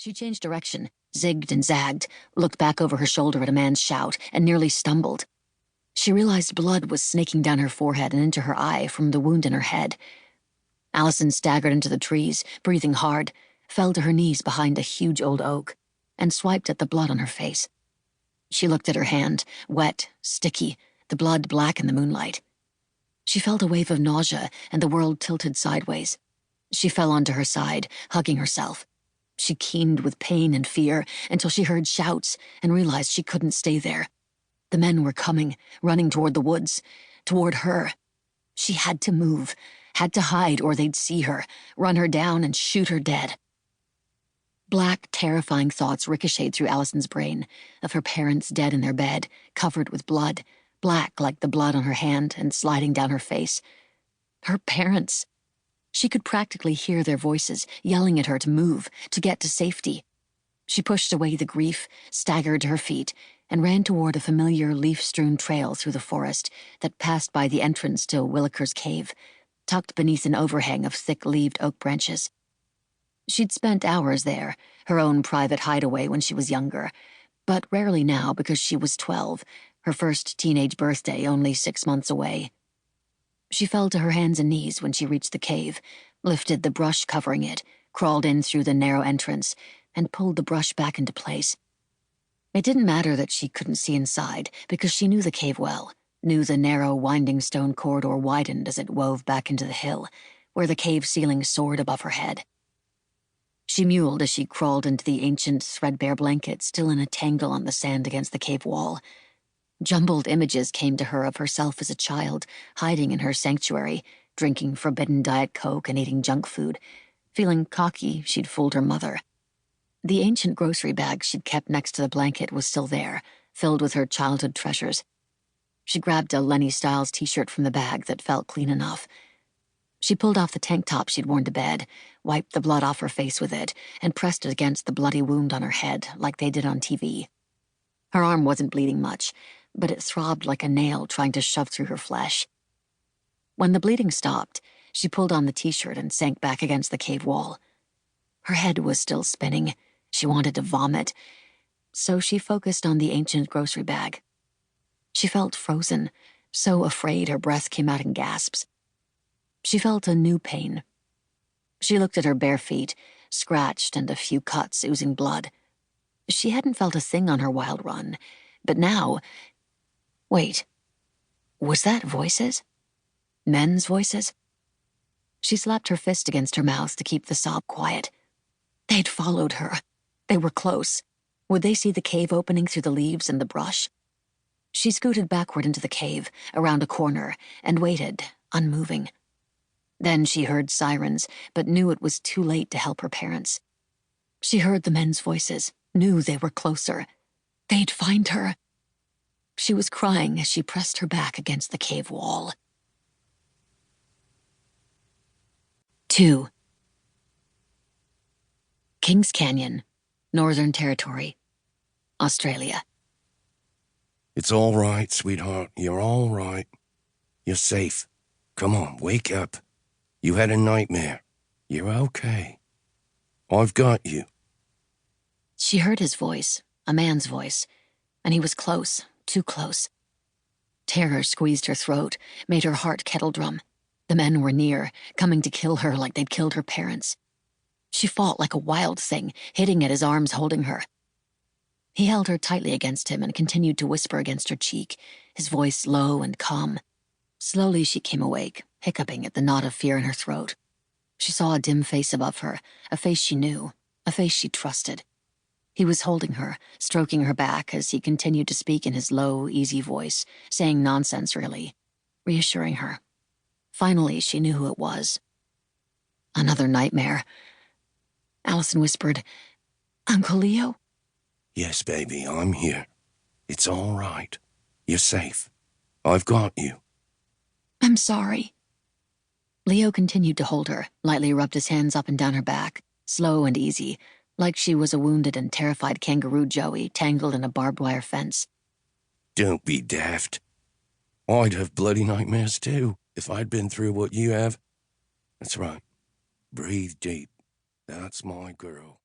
She changed direction, zigged and zagged, looked back over her shoulder at a man's shout, and nearly stumbled. She realized blood was snaking down her forehead and into her eye from the wound in her head. Allison staggered into the trees, breathing hard, fell to her knees behind a huge old oak, and swiped at the blood on her face. She looked at her hand, wet, sticky, the blood black in the moonlight. She felt a wave of nausea, and the world tilted sideways. She fell onto her side, hugging herself. She keened with pain and fear until she heard shouts and realized she couldn't stay there. The men were coming, running toward the woods, toward her. She had to move, had to hide or they'd see her, run her down and shoot her dead. Black, terrifying thoughts ricocheted through Allison's brain, of her parents dead in their bed, covered with blood, black like the blood on her hand and sliding down her face. Her parents. She could practically hear their voices, yelling at her to move, to get to safety. She pushed away the grief, staggered to her feet, and ran toward a familiar leaf-strewn trail through the forest that passed by the entrance to Williker's cave, tucked beneath an overhang of thick-leaved oak branches. She'd spent hours there, her own private hideaway when she was younger, but rarely now because she was 12, her first teenage birthday only 6 months away. She fell to her hands and knees when she reached the cave, lifted the brush covering it, crawled in through the narrow entrance, and pulled the brush back into place. It didn't matter that she couldn't see inside, because she knew the cave well, knew the narrow, winding stone corridor widened as it wove back into the hill, where the cave ceiling soared above her head. She mewled as she crawled into the ancient, threadbare blanket still in a tangle on the sand against the cave wall. Jumbled images came to her of herself as a child, hiding in her sanctuary, drinking forbidden Diet Coke and eating junk food, feeling cocky she'd fooled her mother. The ancient grocery bag she'd kept next to the blanket was still there, filled with her childhood treasures. She grabbed a Lenny Styles t-shirt from the bag that felt clean enough. She pulled off the tank top she'd worn to bed, wiped the blood off her face with it, and pressed it against the bloody wound on her head like they did on TV. Her arm wasn't bleeding much, but it throbbed like a nail trying to shove through her flesh. When the bleeding stopped, she pulled on the t-shirt and sank back against the cave wall. Her head was still spinning. She wanted to vomit, so she focused on the ancient grocery bag. She felt frozen, so afraid her breath came out in gasps. She felt a new pain. She looked at her bare feet, scratched and a few cuts oozing blood. She hadn't felt a thing on her wild run, but now... Wait, was that voices? Men's voices? She slapped her fist against her mouth to keep the sob quiet. They'd followed her. They were close. Would they see the cave opening through the leaves and the brush? She scooted backward into the cave, around a corner, and waited, unmoving. Then she heard sirens, but knew it was too late to help her parents. She heard the men's voices, knew they were closer. They'd find her. She was crying as she pressed her back against the cave wall. 2. Kings Canyon, Northern Territory, Australia. It's all right, sweetheart. You're all right. You're safe. Come on, wake up. You had a nightmare. You're okay. I've got you. She heard his voice, a man's voice, and he was close, too close. Terror squeezed her throat, made her heart kettle drum. The men were near, coming to kill her like they'd killed her parents. She fought like a wild thing, hitting at his arms, holding her. He held her tightly against him and continued to whisper against her cheek, his voice low and calm. Slowly she came awake, hiccuping at the knot of fear in her throat. She saw a dim face above her, a face she knew, a face she trusted. He was holding her, stroking her back as he continued to speak in his low, easy voice, saying nonsense really, reassuring her. Finally, she knew who it was. Another nightmare. Allison whispered, "Uncle Leo?" Yes, baby, I'm here. It's all right. You're safe. I've got you. "I'm sorry." Leo continued to hold her, lightly rubbed his hands up and down her back, slow and easy, like she was a wounded and terrified kangaroo joey tangled in a barbed wire fence. Don't be daft. I'd have bloody nightmares too, if I'd been through what you have. That's right. Breathe deep. That's my girl.